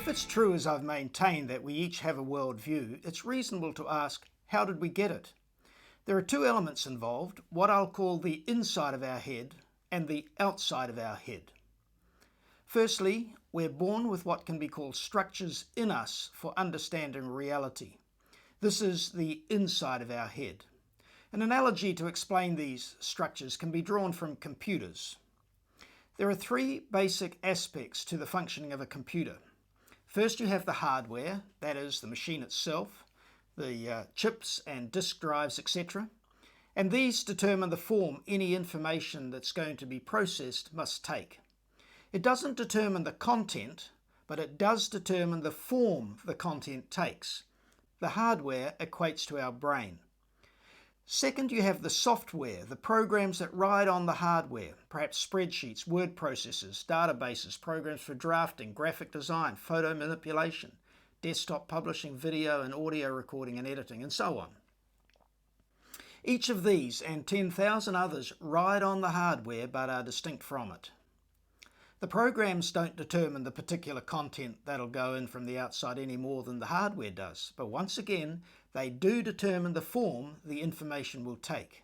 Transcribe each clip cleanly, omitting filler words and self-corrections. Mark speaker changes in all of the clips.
Speaker 1: it's true, as I've maintained, that we each have a worldview, it's reasonable to ask, how did we get it? There are two elements involved, what I'll call the inside of our head and the outside of our head. Firstly, we're born with what can be called structures in us for understanding reality. This is the inside of our head. An analogy to explain these structures can be drawn from computers. There are three basic aspects to the functioning of a computer. First, you have the hardware, that is, the machine itself, the chips and disk drives, etc. And these determine the form any information that's going to be processed must take. It doesn't determine the content, but it does determine the form the content takes. The hardware equates to our brain. Second, you have the software, the programs that ride on the hardware, perhaps spreadsheets, word processors, databases, programs for drafting, graphic design, photo manipulation, desktop publishing, video and audio recording and editing, and so on. Each of these and 10,000 others ride on the hardware but are distinct from it. The programs don't determine the particular content that'll go in from the outside any more than the hardware does, but once again, they do determine the form the information will take.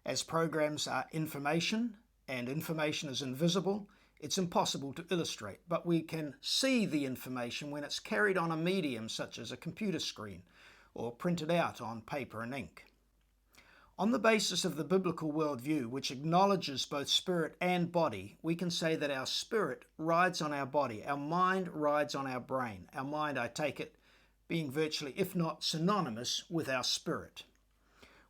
Speaker 1: As programs are information, and information is invisible, it's impossible to illustrate, but we can see the information when it's carried on a medium such as a computer screen or printed out on paper and ink. On the basis of the biblical worldview, which acknowledges both spirit and body, we can say that our spirit rides on our body, our mind rides on our brain. Our mind, I take it, being virtually, if not synonymous, with our spirit.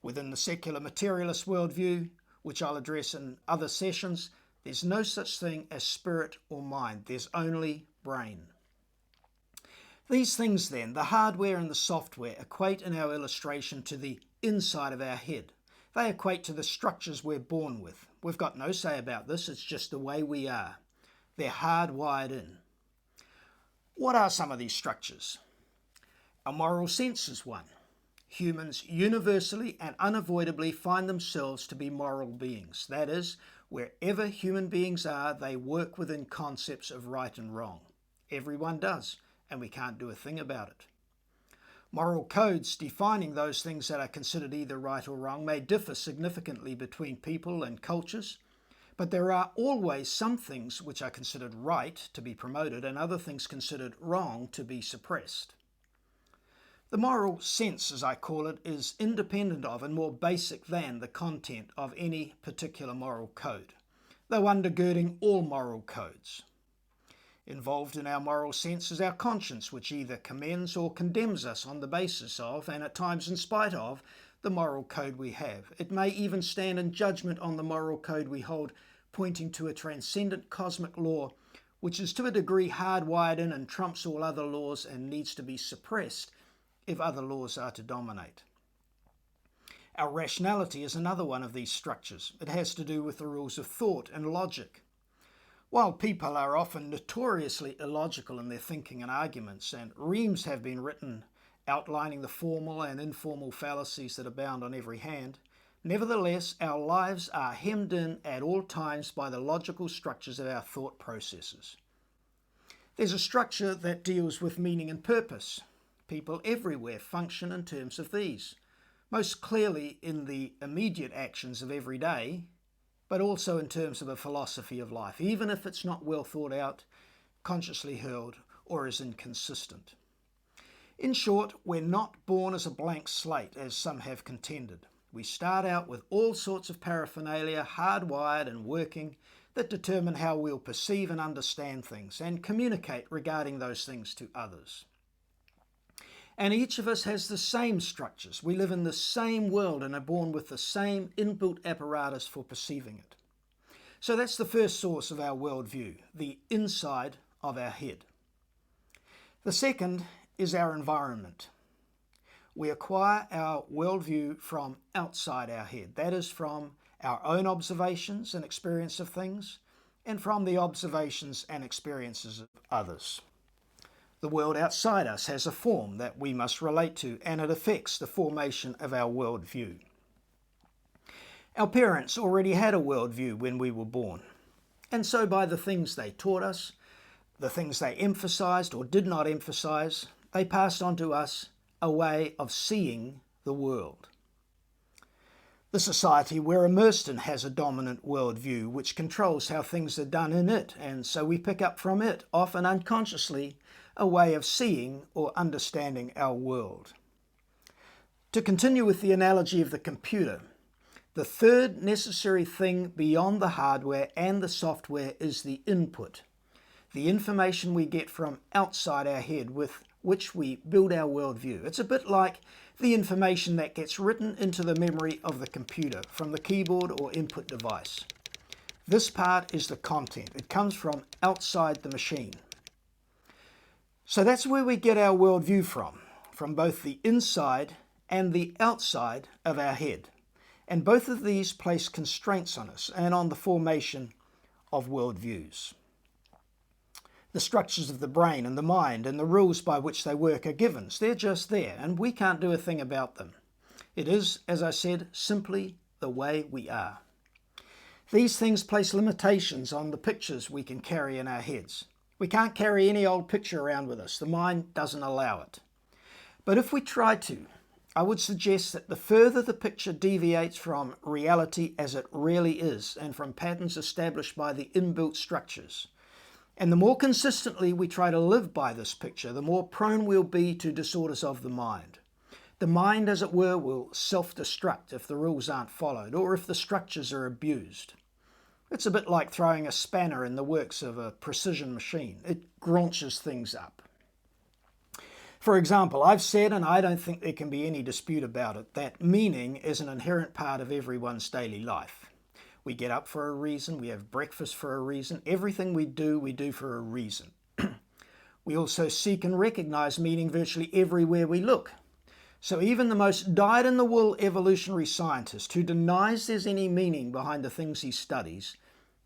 Speaker 1: Within the secular materialist worldview, which I'll address in other sessions, there's no such thing as spirit or mind. There's only brain. These things then, the hardware and the software, equate in our illustration to the inside of our head. They equate to the structures we're born with. We've got no say about this, it's just the way we are. They're hardwired in. What are some of these structures? Our moral sense is one. Humans universally and unavoidably find themselves to be moral beings. That is, wherever human beings are, they work within concepts of right and wrong. Everyone does, and we can't do a thing about it. Moral codes defining those things that are considered either right or wrong may differ significantly between people and cultures, but there are always some things which are considered right to be promoted and other things considered wrong to be suppressed. The moral sense, as I call it, is independent of and more basic than the content of any particular moral code, though undergirding all moral codes. Involved in our moral sense is our conscience, which either commends or condemns us on the basis of, and at times in spite of, the moral code we have. It may even stand in judgment on the moral code we hold, pointing to a transcendent cosmic law, which is to a degree hardwired in and trumps all other laws and needs to be suppressed if other laws are to dominate. Our rationality is another one of these structures. It has to do with the rules of thought and logic. While people are often notoriously illogical in their thinking and arguments, and reams have been written outlining the formal and informal fallacies that abound on every hand, nevertheless our lives are hemmed in at all times by the logical structures of our thought processes. There's a structure that deals with meaning and purpose. People everywhere function in terms of these, most clearly in the immediate actions of every day, but also in terms of a philosophy of life, even if it's not well thought out, consciously held, or is inconsistent. In short, we're not born as a blank slate, as some have contended. We start out with all sorts of paraphernalia, hardwired and working, that determine how we'll perceive and understand things, and communicate regarding those things to others. And each of us has the same structures. We live in the same world and are born with the same inbuilt apparatus for perceiving it. So that's the first source of our worldview, the inside of our head. The second is our environment. We acquire our worldview from outside our head, that is from our own observations and experience of things, and from the observations and experiences of others. The world outside us has a form that we must relate to, and it affects the formation of our worldview. Our parents already had a worldview when we were born, and so by the things they taught us, the things they emphasized or did not emphasize, they passed on to us a way of seeing the world. The society we're immersed in has a dominant worldview which controls how things are done in it, and so we pick up from it, often unconsciously, a way of seeing or understanding our world. To continue with the analogy of the computer, the third necessary thing beyond the hardware and the software is the input, the information we get from outside our head with which we build our worldview. It's a bit like the information that gets written into the memory of the computer from the keyboard or input device. This part is the content. It comes from outside the machine. So that's where we get our worldview from both the inside and the outside of our head. And both of these place constraints on us and on the formation of worldviews. The structures of the brain and the mind and the rules by which they work are givens. They're just there, and we can't do a thing about them. It is, as I said, simply the way we are. These things place limitations on the pictures we can carry in our heads. We can't carry any old picture around with us. The mind doesn't allow it. But if we try to, I would suggest that the further the picture deviates from reality as it really is and from patterns established by the inbuilt structures, and the more consistently we try to live by this picture, the more prone we'll be to disorders of the mind. The mind, as it were, will self-destruct if the rules aren't followed or if the structures are abused. It's a bit like throwing a spanner in the works of a precision machine. It graunches things up. For example, I've said, and I don't think there can be any dispute about it, that meaning is an inherent part of everyone's daily life. We get up for a reason, we have breakfast for a reason, everything we do for a reason. We also seek and recognize meaning virtually everywhere we look. So even the most dyed-in-the-wool evolutionary scientist who denies there's any meaning behind the things he studies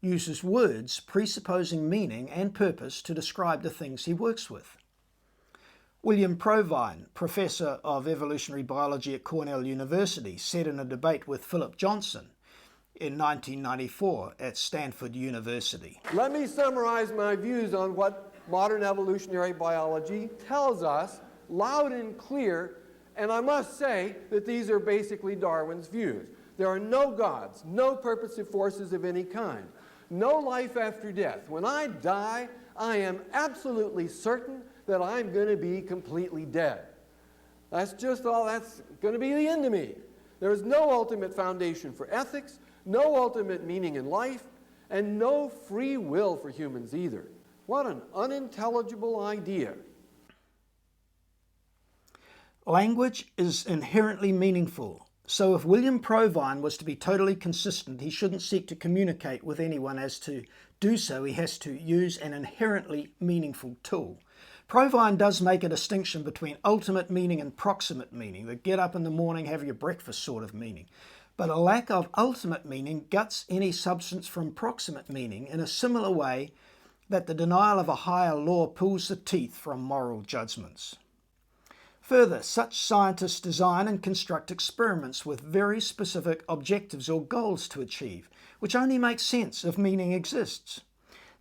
Speaker 1: uses words presupposing meaning and purpose to describe the things he works with. William Provine, professor of evolutionary biology at Cornell University, said in a debate with Philip Johnson in 1994 at Stanford University.
Speaker 2: Let me summarize my views on what modern evolutionary biology tells us loud and clear, and I must say that these are basically Darwin's views. There are no gods, no purposive forces of any kind, no life after death. When I die, I am absolutely certain that I'm going to be completely dead. That's just all, that's going to be the end of me. There is no ultimate foundation for ethics, no ultimate meaning in life, and no free will for humans either. What an unintelligible idea.
Speaker 1: Language is inherently meaningful. So if William Provine was to be totally consistent, he shouldn't seek to communicate with anyone. As to do so, he has to use an inherently meaningful tool. Provine does make a distinction between ultimate meaning and proximate meaning, the get up in the morning, have your breakfast sort of meaning. But a lack of ultimate meaning guts any substance from proximate meaning in a similar way that the denial of a higher law pulls the teeth from moral judgments. Further, such scientists design and construct experiments with very specific objectives or goals to achieve, which only make sense if meaning exists.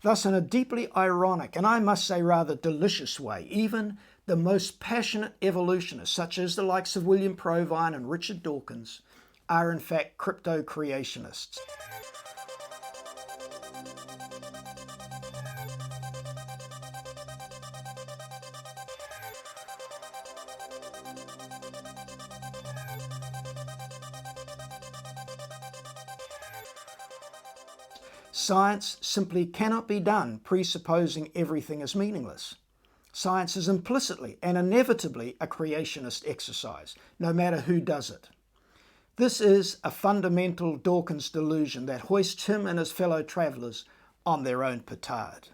Speaker 1: Thus, in a deeply ironic, and I must say rather delicious way, even the most passionate evolutionists, such as the likes of William Provine and Richard Dawkins, are in fact crypto-creationists. Science simply cannot be done presupposing everything is meaningless. Science is implicitly and inevitably a creationist exercise, no matter who does it. This is a fundamental Dawkins delusion that hoists him and his fellow travellers on their own petard.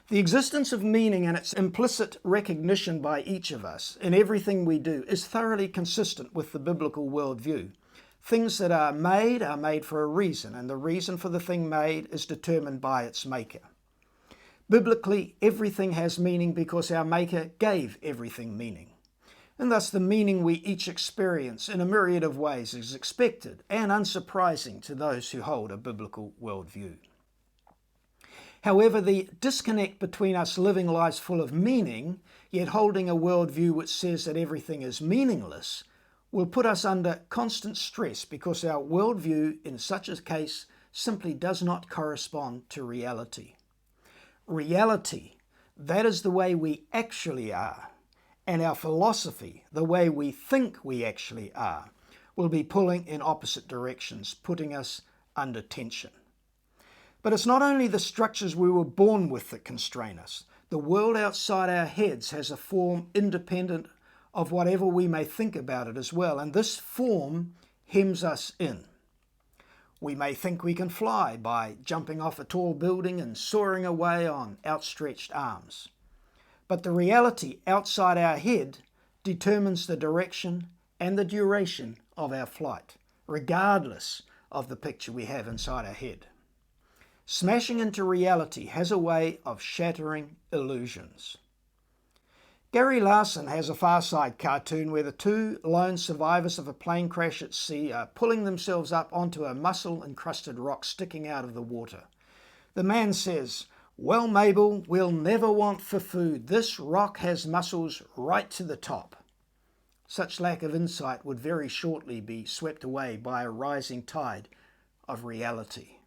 Speaker 1: The existence of meaning and its implicit recognition by each of us in everything we do is thoroughly consistent with the biblical worldview. Things that are made for a reason, and the reason for the thing made is determined by its maker. Biblically, everything has meaning because our Maker gave everything meaning. And thus the meaning we each experience in a myriad of ways is expected and unsurprising to those who hold a biblical worldview. However, the disconnect between us living lives full of meaning, yet holding a worldview which says that everything is meaningless, will put us under constant stress because our worldview in such a case simply does not correspond to reality. Reality, that is the way we actually are, and our philosophy, the way we think we actually are, will be pulling in opposite directions, putting us under tension. But it's not only the structures we were born with that constrain us. The world outside our heads has a form independent of whatever we may think about it as well, and this form hems us in. We may think we can fly by jumping off a tall building and soaring away on outstretched arms. But the reality outside our head determines the direction and the duration of our flight, regardless of the picture we have inside our head. Smashing into reality has a way of shattering illusions. Gary Larson has a Far Side cartoon where the two lone survivors of a plane crash at sea are pulling themselves up onto a mussel-encrusted rock sticking out of the water. The man says, "Well, Mabel, we'll never want for food. This rock has mussels right to the top." Such lack of insight would very shortly be swept away by a rising tide of reality.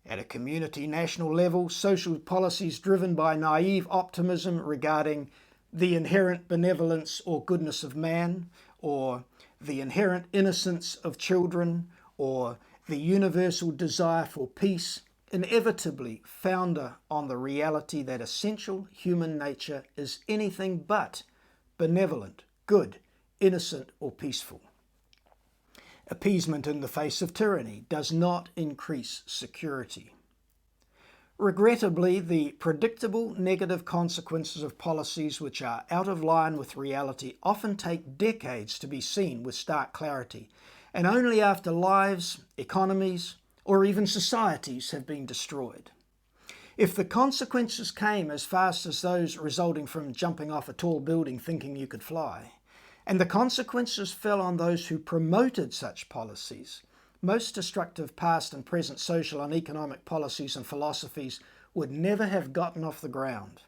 Speaker 1: At a community national level, social policies driven by naive optimism regarding the inherent benevolence or goodness of man, or the inherent innocence of children, or the universal desire for peace, inevitably founder on the reality that essential human nature is anything but benevolent, good, innocent, or peaceful. Appeasement in the face of tyranny does not increase security. Regrettably, the predictable negative consequences of policies which are out of line with reality often take decades to be seen with stark clarity, and only after lives, economies, or even societies have been destroyed. If the consequences came as fast as those resulting from jumping off a tall building thinking you could fly, and the consequences fell on those who promoted such policies, most destructive past and present social and economic policies and philosophies would never have gotten off the ground.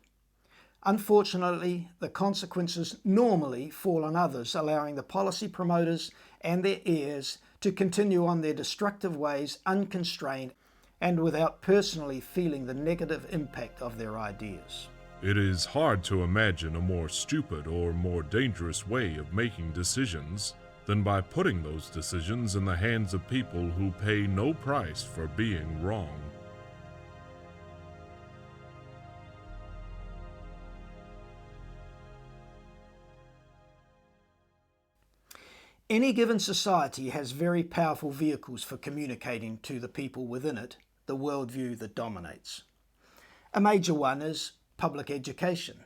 Speaker 1: Unfortunately, the consequences normally fall on others, allowing the policy promoters and their heirs to continue on their destructive ways unconstrained and without personally feeling the negative impact of their ideas.
Speaker 3: It is hard to imagine a more stupid or more dangerous way of making decisions than by putting those decisions in the hands of people who pay no price for being wrong.
Speaker 1: Any given society has very powerful vehicles for communicating to the people within it the worldview that dominates. A major one is public education.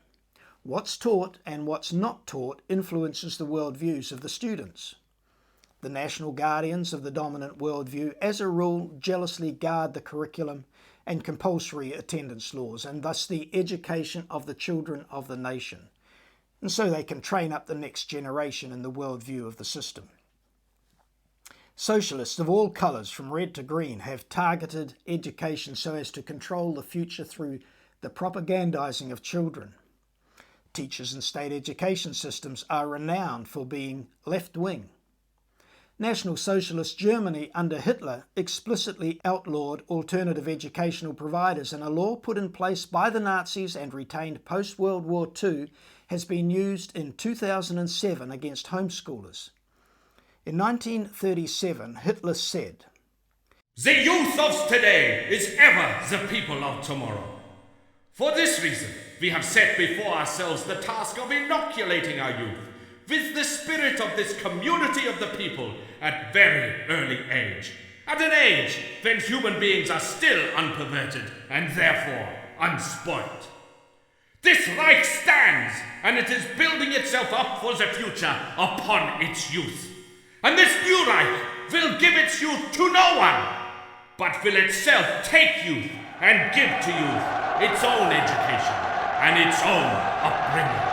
Speaker 1: What's taught and what's not taught influences the worldviews of the students. The national guardians of the dominant worldview, as a rule, jealously guard the curriculum and compulsory attendance laws, and thus the education of the children of the nation. And so they can train up the next generation in the worldview of the system. Socialists of all colours, from red to green, have targeted education so as to control the future through the propagandizing of children. Teachers in state education systems are renowned for being left-wing. National Socialist Germany under Hitler explicitly outlawed alternative educational providers, and a law put in place by the Nazis and retained post-World War II has been used in 2007 against homeschoolers. In 1937, Hitler said,
Speaker 4: "The youth of today is ever the people of tomorrow. For this reason, we have set before ourselves the task of inoculating our youth with the spirit of this community of the people at very early age, at an age when human beings are still unperverted and therefore unspoiled. This Reich stands, and it is building itself up for the future upon its youth. And this new Reich will give its youth to no one, but will itself take youth and give to youth its own education and its own upbringing."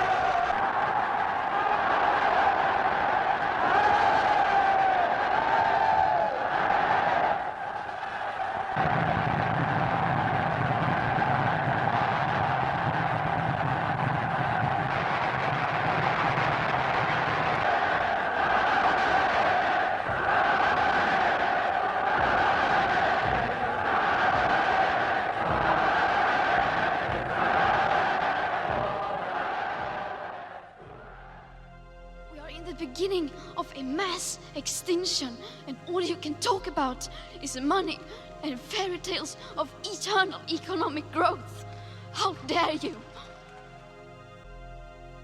Speaker 5: I'm the beginning of a mass extinction, and all you can talk about is money and fairy tales of eternal economic growth. How dare you?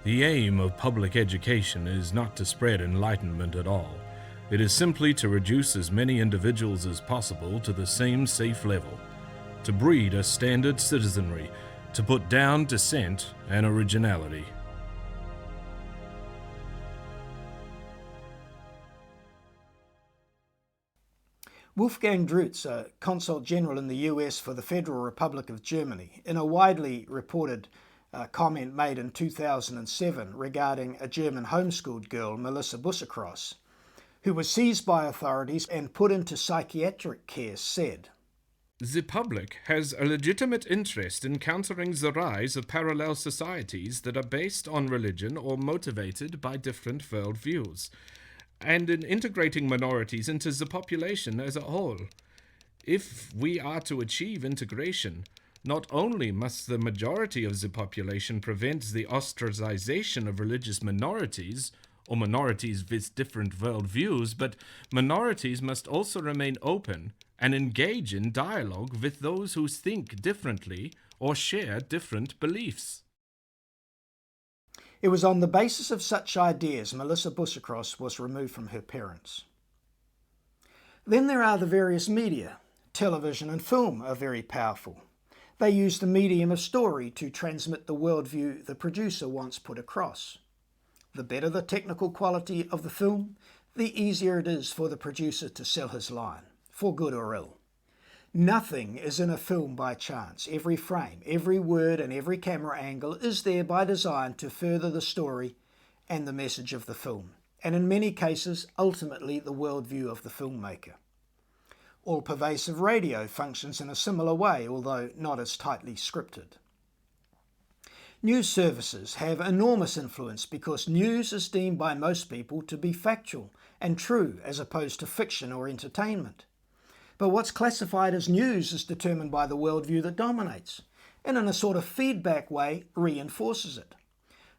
Speaker 3: The aim of public education is not to spread enlightenment at all. It is simply to reduce as many individuals as possible to the same safe level, to breed a standard citizenry, to put down dissent and originality.
Speaker 1: Wolfgang Drutz, a consul general in the US for the Federal Republic of Germany, in a widely reported comment made in 2007 regarding a German homeschooled girl, Melissa Bussacross, who was seized by authorities and put into psychiatric care, said,
Speaker 3: "The public has a legitimate interest in countering the rise of parallel societies that are based on religion or motivated by different worldviews, and in integrating minorities into the population as a whole. If we are to achieve integration, not only must the majority of the population prevent the ostracization of religious minorities, or minorities with different worldviews, but minorities must also remain open and engage in dialogue with those who think differently or share different beliefs."
Speaker 1: It was on the basis of such ideas Melissa Bussacross was removed from her parents. Then there are the various media. Television and film are very powerful. They use the medium of story to transmit the worldview the producer wants put across. The better the technical quality of the film, the easier it is for the producer to sell his line, for good or ill. Nothing is in a film by chance. Every frame, every word and every camera angle is there by design to further the story and the message of the film, and in many cases, ultimately the worldview of the filmmaker. All-pervasive radio functions in a similar way, although not as tightly scripted. News services have enormous influence because news is deemed by most people to be factual and true as opposed to fiction or entertainment. But what's classified as news is determined by the worldview that dominates, and in a sort of feedback way reinforces it.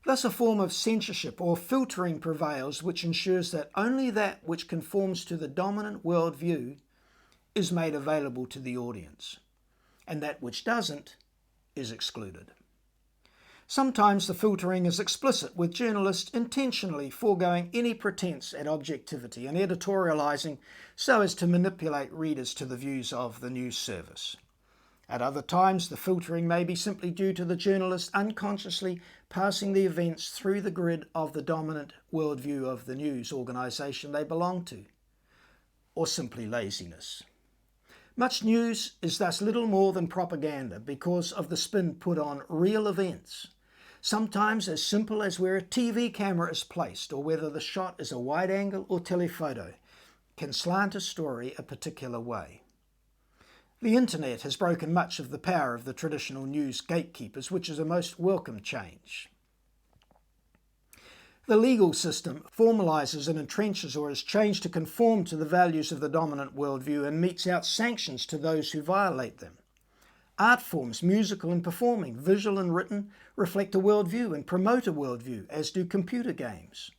Speaker 1: Thus a form of censorship or filtering prevails which ensures that only that which conforms to the dominant worldview is made available to the audience, and that which doesn't is excluded. Sometimes the filtering is explicit, with journalists intentionally foregoing any pretense at objectivity and editorializing so as to manipulate readers to the views of the news service. At other times, the filtering may be simply due to the journalist unconsciously passing the events through the grid of the dominant worldview of the news organization they belong to, or simply laziness. Much news is thus little more than propaganda because of the spin put on real events, sometimes as simple as where a TV camera is placed or whether the shot is a wide angle or telephoto can slant a story a particular way. The internet has broken much of the power of the traditional news gatekeepers, which is a most welcome change. The legal system formalizes and entrenches or is changed to conform to the values of the dominant worldview and metes out sanctions to those who violate them. Art forms, musical and performing, visual and written, reflect a worldview and promote a worldview, as do computer games.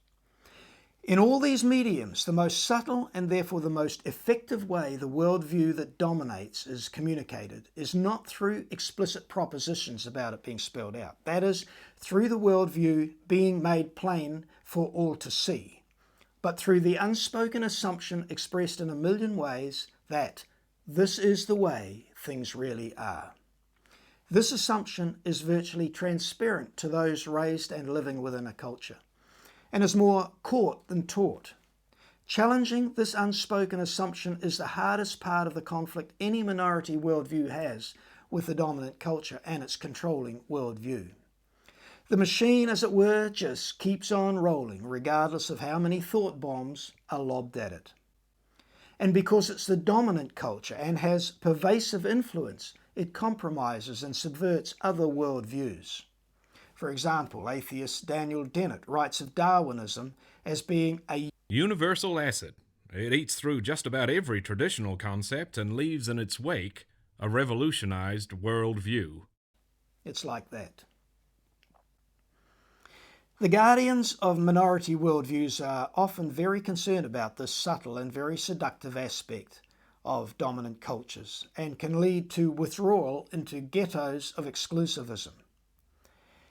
Speaker 1: In all these mediums, the most subtle and therefore the most effective way the worldview that dominates is communicated is not through explicit propositions about it being spelled out. That is, through the worldview being made plain for all to see, but through the unspoken assumption expressed in a million ways that this is the way things really are. This assumption is virtually transparent to those raised and living within a culture, and is more caught than taught. Challenging this unspoken assumption is the hardest part of the conflict any minority worldview has with the dominant culture and its controlling worldview. The machine, as it were, just keeps on rolling, regardless of how many thought bombs are lobbed at it. And because it's the dominant culture and has pervasive influence, it compromises and subverts other worldviews. For example, atheist Daniel Dennett writes of Darwinism as being a
Speaker 3: universal acid. It eats through just about every traditional concept and leaves in its wake a revolutionized worldview.
Speaker 1: It's like that. The guardians of minority worldviews are often very concerned about this subtle and very seductive aspect of dominant cultures and can lead to withdrawal into ghettos of exclusivism.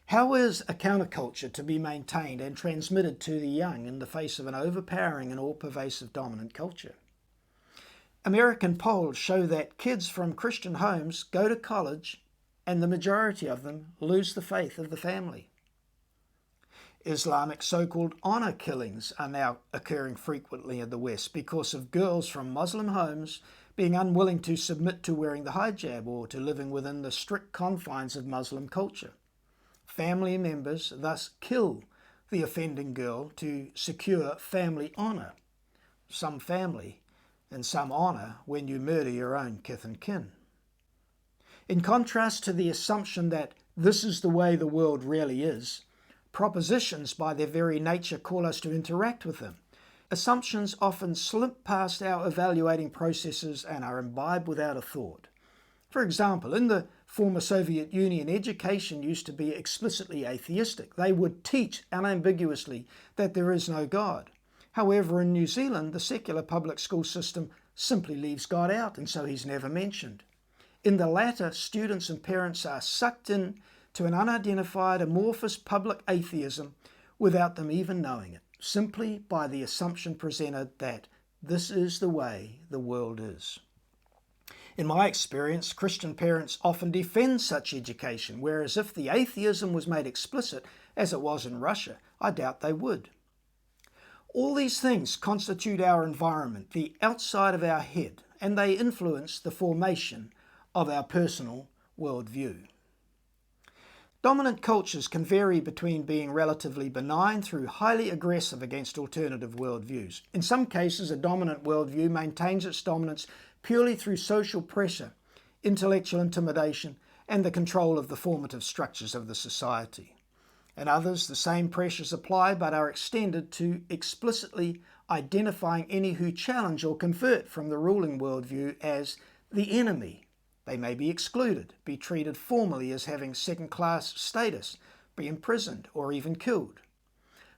Speaker 1: How is a counterculture to be maintained and transmitted to the young in the face of an overpowering and all-pervasive dominant culture? American polls show that kids from Christian homes go to college and the majority of them lose the faith of the family. Islamic so-called honor killings are now occurring frequently in the West because of girls from Muslim homes being unwilling to submit to wearing the hijab or to living within the strict confines of Muslim culture. Family members thus kill the offending girl to secure family honor. Some family and some honor when you murder your own kith and kin. In contrast to the assumption that this is the way the world really is, propositions by their very nature call us to interact with them. Assumptions often slip past our evaluating processes and are imbibed without a thought. For example, in the former Soviet Union, education used to be explicitly atheistic. They would teach unambiguously that there is no God. However, in New Zealand, the secular public school system simply leaves God out, and so he's never mentioned. In the latter, students and parents are sucked in to an unidentified, amorphous public atheism without them even knowing it, simply by the assumption presented that this is the way the world is. In my experience, Christian parents often defend such education, whereas if the atheism was made explicit, as it was in Russia, I doubt they would. All these things constitute our environment, the outside of our head, and they influence the formation of our personal worldview. Dominant cultures can vary between being relatively benign through highly aggressive against alternative worldviews. In some cases, a dominant worldview maintains its dominance purely through social pressure, intellectual intimidation, and the control of the formative structures of the society. In others, the same pressures apply but are extended to explicitly identifying any who challenge or convert from the ruling worldview as the enemy. They may be excluded, be treated formally as having second-class status, be imprisoned, or even killed.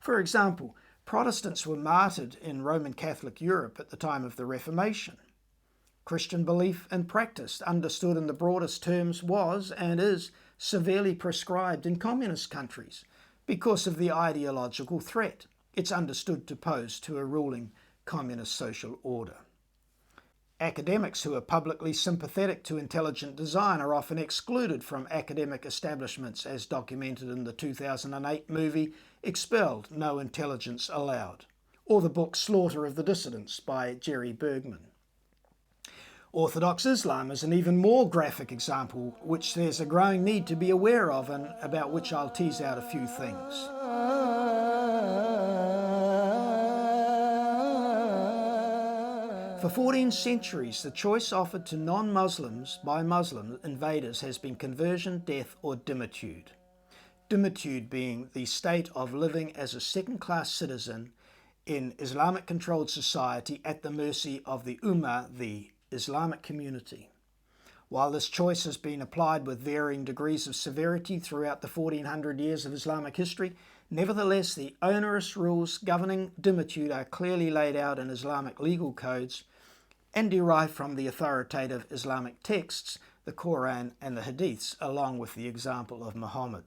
Speaker 1: For example, Protestants were martyred in Roman Catholic Europe at the time of the Reformation. Christian belief and practice, understood in the broadest terms, was and is severely prescribed in communist countries because of the ideological threat it's understood to pose to a ruling communist social order. Academics who are publicly sympathetic to intelligent design are often excluded from academic establishments, as documented in the 2008 movie Expelled, No Intelligence Allowed, or the book Slaughter of the Dissidents by Jerry Bergman. Orthodox Islam is an even more graphic example, which there's a growing need to be aware of and about which I'll tease out a few things. For 14 centuries, the choice offered to non-Muslims by Muslim invaders has been conversion, death, or dhimitude. Dhimitude being the state of living as a second-class citizen in Islamic-controlled society at the mercy of the Ummah, the Islamic community. While this choice has been applied with varying degrees of severity throughout the 1400 years of Islamic history, nevertheless the onerous rules governing dhimitude are clearly laid out in Islamic legal codes and derived from the authoritative Islamic texts, the Quran and the Hadiths, along with the example of Muhammad.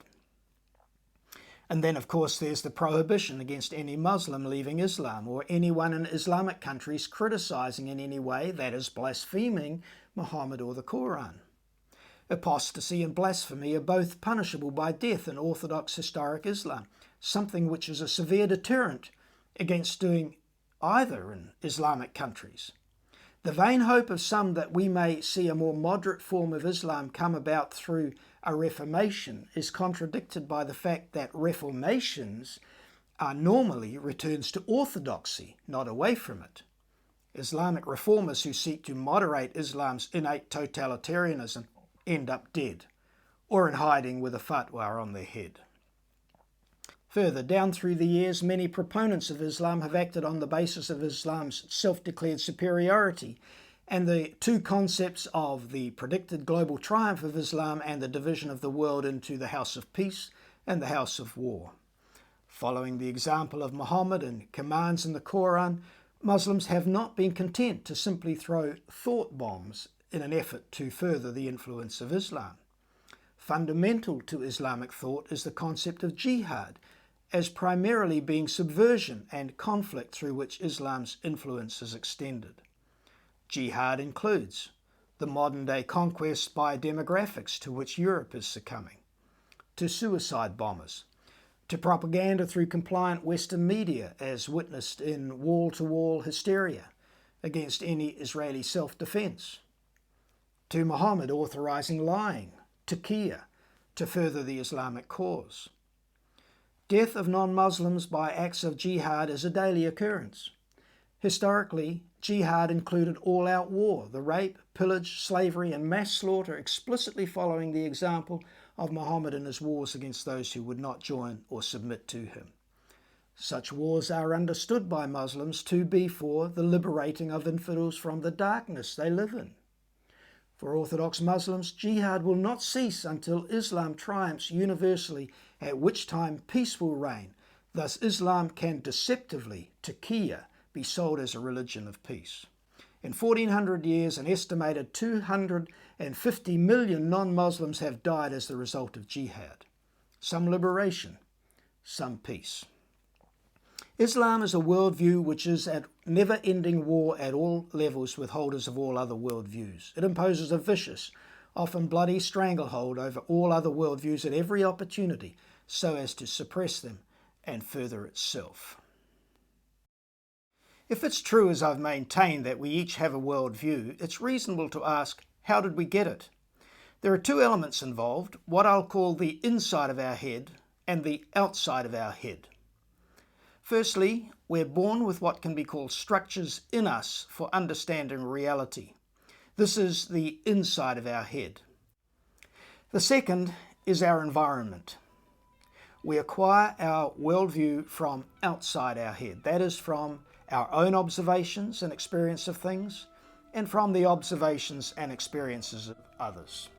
Speaker 1: And then, of course, there's the prohibition against any Muslim leaving Islam or anyone in Islamic countries criticizing in any way, that is, blaspheming Muhammad or the Quran. Apostasy and blasphemy are both punishable by death in Orthodox historic Islam, something which is a severe deterrent against doing either in Islamic countries. The vain hope of some that we may see a more moderate form of Islam come about through a reformation is contradicted by the fact that reformations are normally returns to orthodoxy, not away from it. Islamic reformers who seek to moderate Islam's innate totalitarianism end up dead, or in hiding with a fatwa on their head. Further, down through the years, many proponents of Islam have acted on the basis of Islam's self-declared superiority, and the two concepts of the predicted global triumph of Islam and the division of the world into the house of peace and the house of war. Following the example of Muhammad and commands in the Quran, Muslims have not been content to simply throw thought bombs in an effort to further the influence of Islam. Fundamental to Islamic thought is the concept of jihad, as primarily being subversion and conflict through which Islam's influence is extended. Jihad includes the modern-day conquest by demographics to which Europe is succumbing, to suicide bombers, to propaganda through compliant Western media as witnessed in wall-to-wall hysteria against any Israeli self-defense, to Muhammad authorizing lying, taqiyya, to further the Islamic cause. Death of non-Muslims by acts of jihad is a daily occurrence. Historically, jihad included all-out war, the rape, pillage, slavery and mass slaughter explicitly following the example of Muhammad in his wars against those who would not join or submit to him. Such wars are understood by Muslims to be for the liberating of infidels from the darkness they live in. For Orthodox Muslims, jihad will not cease until Islam triumphs universally, at which time peace will reign. Thus Islam can deceptively, taqiyya, be sold as a religion of peace. In 1400 years, an estimated 250 million non-Muslims have died as the result of jihad. Some liberation, some peace. Islam is a worldview which is at never-ending war at all levels with holders of all other worldviews. It imposes a vicious, often bloody stranglehold over all other worldviews at every opportunity, so as to suppress them and further itself. If it's true, as I've maintained, that we each have a worldview, it's reasonable to ask, how did we get it? There are two elements involved, what I'll call the inside of our head and the outside of our head. Firstly, we're born with what can be called structures in us for understanding reality. This is the inside of our head. The second is our environment. We acquire our worldview from outside our head, that is, from our own observations and experience of things, and from the observations and experiences of others.